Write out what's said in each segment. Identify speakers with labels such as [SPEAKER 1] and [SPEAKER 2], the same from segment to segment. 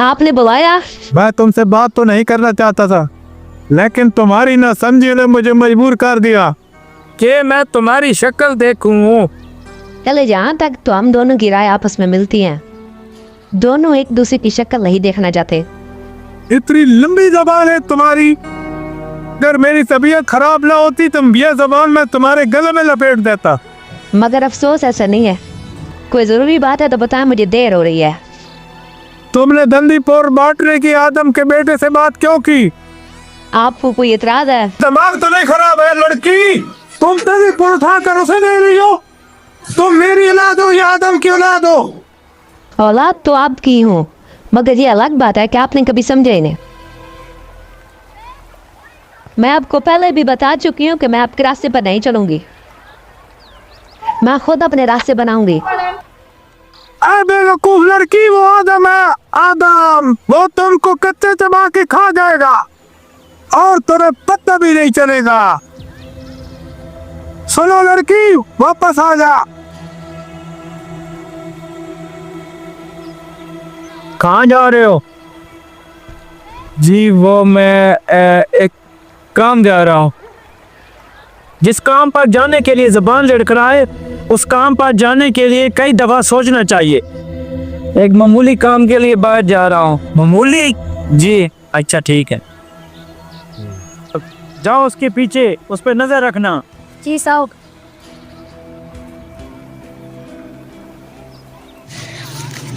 [SPEAKER 1] आपने बुलाया?
[SPEAKER 2] मैं तुमसे बात तो नहीं करना चाहता था, लेकिन तुम्हारी ना समझी ने मुझे मजबूर कर दिया कि मैं तुम्हारी शक्ल देखूं।
[SPEAKER 1] चले जहाँ तक तो हम दोनों की राय आपस में मिलती है। दोनों एक दूसरे की शक्ल नहीं देखना चाहते।
[SPEAKER 2] इतनी लंबी जबान है तुम्हारी। अगर मेरी तबीयत खराब ना होती तो यह जबान मैं तुम्हारे गले में लपेट देता।
[SPEAKER 1] मगर अफसोस ऐसा नहीं है। कोई जरूरी बात है तो बताएं, मुझे देर हो रही है।
[SPEAKER 2] तुमने दंदीपुर बांटने की आदम के बेटे से बात क्यों की?
[SPEAKER 1] आपको कोई इतराज है?
[SPEAKER 2] दिमाग तो नहीं खराब है लड़की? तुम दंदीपुर उठाकर उसे दे रही हो। तुम मेरी औलाद हो या आदम की औलाद हो?
[SPEAKER 1] औलाद तो आपकी हूँ, मगर ये अलग बात है कि आपने कभी समझे इन्हें। मैं आपको पहले भी बता चुकी हूँ कि मैं आपके रास्ते पर नहीं चलूंगी। मैं खुद अपने रास्ते बनाऊंगी।
[SPEAKER 2] बेवकूफ लड़की, वो आदम है। आदम वो तुमको कच्चे चबा के खा जाएगा और तुम्हें पता भी नहीं चलेगा। सुनो लड़की, वापस आ जा। कहाँ जा रहे हो? जी वो मैं एक काम जा रहा हूँ। जिस काम पर जाने के लिए जुबान लड़खड़ाए, उस काम पर जाने के लिए कई दफा सोचना चाहिए। एक मामूली काम के लिए बाहर जा रहा हूँ। मामूली? जी अच्छा ठीक है। जाओ उसके पीछे, उस पर नजर रखना।
[SPEAKER 1] जी साहब।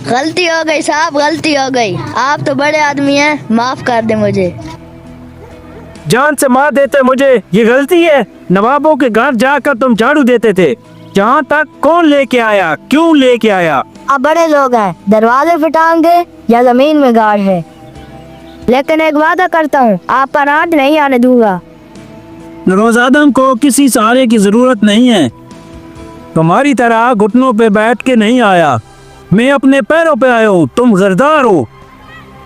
[SPEAKER 3] गलती हो गई साहब, गलती हो गई। आप तो बड़े आदमी हैं, माफ कर दे मुझे।
[SPEAKER 2] जान से मार देते मुझे, ये गलती है? नवाबों के घर जाकर तुम झाड़ू देते थे। जहाँ तक कौन लेके आया, क्यों लेके आया?
[SPEAKER 3] आप बड़े लोग हैं, दरवाजे फिटाएंगे या जमीन में गाड़ है। लेकिन एक वादा करता हूँ, आप पर आंच नहीं आने दूंगा।
[SPEAKER 2] रोज आदम को किसी सहारे की जरूरत नहीं है। तुम्हारी तरह घुटनों पे बैठ के नहीं आया, मैं अपने पैरों पे आया हूँ। तुम गरदार हो,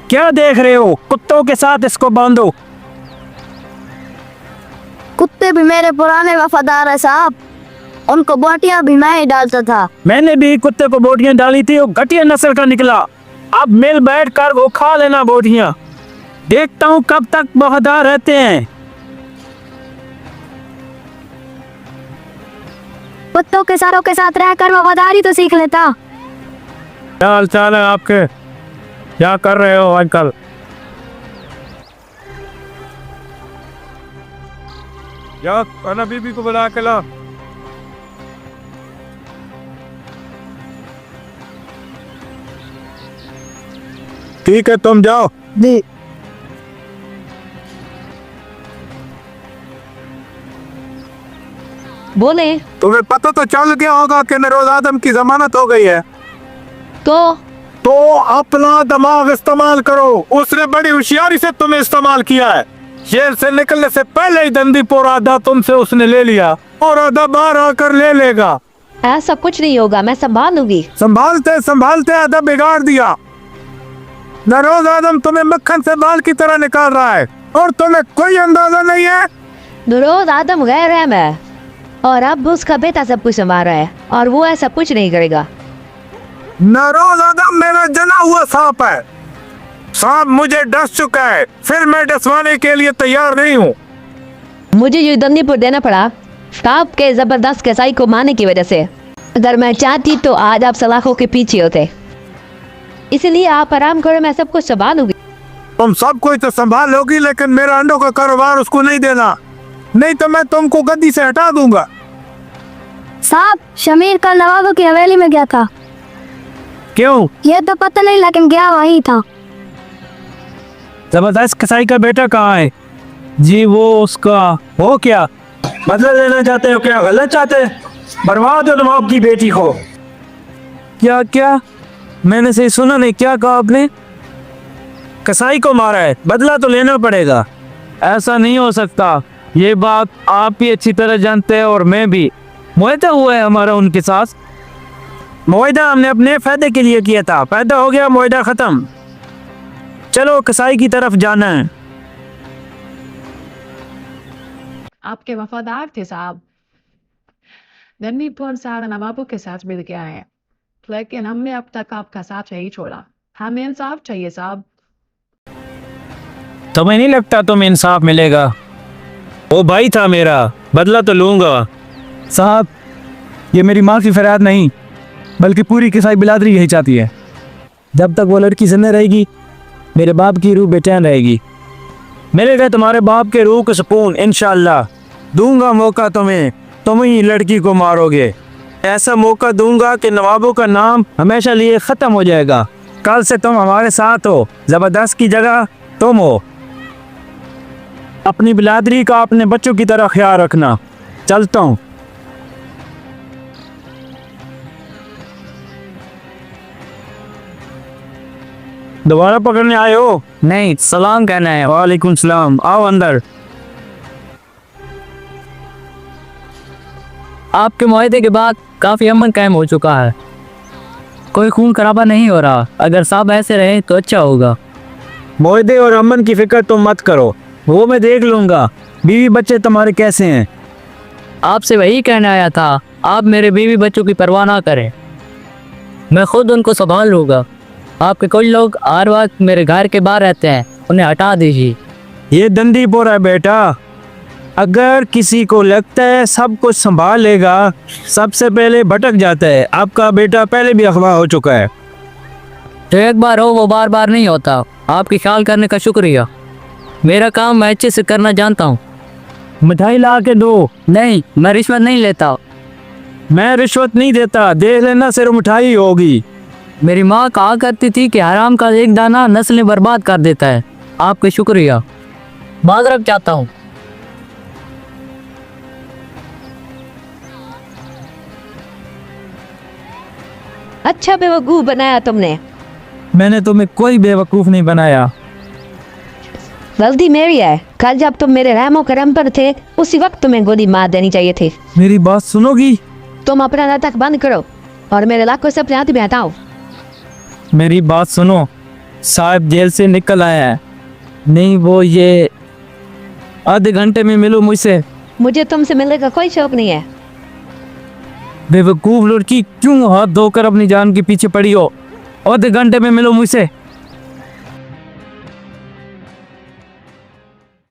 [SPEAKER 2] क्या देख रहे हो? कुत्तों के साथ इसको बांधो।
[SPEAKER 3] कुत्ते भी मेरे पुराने वफादार है साहब, उनको बोटियां भी मैं ही डालता था।
[SPEAKER 2] मैंने भी कुत्ते को बोटियां डाली थी, वो घटिया नस्ल का निकला। अब मिल बैठ कर वो खा लेना बोटियां। देखता हूँ कब तक वफादार रहते हैं।
[SPEAKER 3] कुत्तों के सारों के साथ रहकर वफादारी तो सीख लेता।
[SPEAKER 2] क्या हाल चाल है आपके? क्या कर रहे हो आजकल? या खाना बीबी को बुला के ला। ठीक है तुम जाओ।
[SPEAKER 3] जी।
[SPEAKER 1] बोले
[SPEAKER 2] तुम्हें पता तो चल गया होगा कि नरोज आदम की जमानत हो गई है।
[SPEAKER 1] तो
[SPEAKER 2] अपना दिमाग इस्तेमाल करो। उसने बड़ी होशियारी से तुम्हें इस्तेमाल किया है। जेल से निकलने से पहले ही दंदीपुर आधा तुमसे उसने ले लिया और आधा बाहर आकर ले लेगा।
[SPEAKER 1] ऐसा कुछ नहीं होगा, मैं संभाल लूंगी।
[SPEAKER 2] संभालते संभालते आधा बिगाड़ दिया। नरोज आदम तुम्हें मक्खन से बाल की तरह निकाल रहा है और तुम्हें कोई अंदाजा नहीं है।
[SPEAKER 1] रोज आदम गैर रहम है और अब उसका बेटा सब कुछ संभाल रहा है और वो ऐसा कुछ नहीं करेगा।
[SPEAKER 2] नरोज आदम मेरा जना हुआ सांप है। सांप मुझे डस चुका है, फिर मैं डसवाने के लिए तैयार नहीं हूँ।
[SPEAKER 1] मुझे ये दंदीपुर देना पड़ा सांप के जबरदस्त कसाई को मारने की वजह से। अगर मैं चाहती तो आज आप सलाखों के पीछे होते। इसलिए आप आराम करो, मैं सब कुछ संभालूंगी।
[SPEAKER 2] तुम सब कुछ तो संभाल लोगी, लेकिन मेरा अंडों का कारोबार उसको नहीं देना, नहीं तो मैं तुमको गद्दी से हटा दूंगा।
[SPEAKER 3] साहब, शमीर कल नवाबों की हवेली में गया था।
[SPEAKER 2] क्यों?
[SPEAKER 3] ये तो पता नहीं, लेकिन गया वहीं था।
[SPEAKER 2] जबरदस्त कसाई का बेटा कहाँ है? जी वो उसका हो क्या? बदला लेना चाहते हो क्या? गलत चाहते? बर्बाद हो नवाब की बेटी को। क्या क्या? मैंने सही सुना नहीं, क्या कहा आपने? कसाई को मारा है, बदला तो लेना पड़ेगा। ऐसा नहीं हो सकता, ये बात आप भी अच्छी तरह जानते हैं और मैं भी। मुआहदा हुआ है हमारा उनके साथ। मुआहदा हमने अपने फायदे के लिए किया था, फायदा हो गया, मुआहदा खत्म। चलो कसाई की तरफ जाना है।
[SPEAKER 4] आपके वफादार थे साहब। दंदीपुर सारा नवाबों के साथ मिल गया है, लेकिन हमने अब तक आपका साथ नहीं छोड़ा। हमें इंसाफ चाहिए साहब।
[SPEAKER 2] तुम्हें नहीं लगता तुम्हें इंसाफ मिलेगा? वो भाई था मेरा, बदला तो लूंगा।
[SPEAKER 5] साहब, ये मेरी माँ की फरियाद नहीं बल्कि पूरी किसाई बिरादरी यही चाहती है। जब तक वो लड़की जिंदा रहेगी मेरे बाप की रूह बेचैन रहेगी।
[SPEAKER 2] मिलेगा तुम्हारे बाप के रूह को सुकून इंशाल्लाह। दूंगा मौका तुम्हें, तुम ही लड़की को मारोगे। ऐसा मौका दूंगा कि नवाबों का नाम हमेशा लिए ख़त्म हो जाएगा। कल से तुम हमारे साथ हो, ज़बरदस्त की जगह तुम हो। अपनी बिरादरी का अपने बच्चों की तरह ख्याल रखना। चलता हूँ। दोबारा पकड़ने आए हो?
[SPEAKER 5] नहीं, सलाम कहना है।
[SPEAKER 2] वालेकुम सलाम, आओ अंदर।
[SPEAKER 5] आपके मुआहदे के बाद काफ़ी अमन कायम हो चुका है, कोई खून खराबा नहीं हो रहा। अगर साहब ऐसे रहे तो अच्छा होगा।
[SPEAKER 2] मुआहदे और अमन की फिक्र तुम मत करो, वो मैं देख लूँगा। बीवी बच्चे तुम्हारे कैसे हैं?
[SPEAKER 5] आपसे वही कहने आया था, आप मेरे बीवी बच्चों की परवाह ना करें, मैं खुद उनको संभाल लूँगा। आपके कुछ लोग हर वक्त मेरे घर के बाहर रहते हैं, उन्हें हटा दीजिए।
[SPEAKER 2] ये दंदीपुर है बेटा, अगर किसी को लगता है सब कुछ संभाल लेगा, सबसे पहले भटक जाता है। आपका बेटा पहले भी अगवा हो चुका है।
[SPEAKER 5] जो एक बार हो वो बार बार नहीं होता। आपकी ख्याल करने का शुक्रिया। मेरा काम मैं अच्छे से करना जानता हूँ।
[SPEAKER 2] मिठाई ला के दो।
[SPEAKER 5] नहीं, मैं रिश्वत नहीं लेता।
[SPEAKER 2] मैं रिश्वत नहीं देता, देख लेना सिर्फ मिठाई होगी।
[SPEAKER 5] मेरी माँ कहा करती थी कि हराम का एक दाना नस्लें बर्बाद कर देता है। आपका शुक्रिया, माजरत चाहता हूँ।
[SPEAKER 1] अच्छा बेवकूफ़ बनाया तुमने।
[SPEAKER 5] मैंने तुम्हें कोई बेवकूफ़ नहीं बनाया।
[SPEAKER 1] गलती मेरी है। कल जब तुम मेरे रहमो करम पर थे उसी वक्त तुम्हें गोली मार देनी चाहिए थी।
[SPEAKER 5] मेरी बात सुनोगी?
[SPEAKER 1] तुम अपना नाटक बंद करो और मेरे लाखों से अपने हाथ में हटाओ।
[SPEAKER 5] मेरी बात सुनो, साहब जेल से निकल आया है। नहीं, वो ये आधे घंटे में मिलो मुझसे।
[SPEAKER 1] मुझे तुमसे मिलने का कोई शौक नहीं है।
[SPEAKER 5] बेवकूफ़ लड़की, क्यों हाथ धोकर अपनी जान के पीछे पड़ी हो? आधे घंटे में मिलो मुझसे।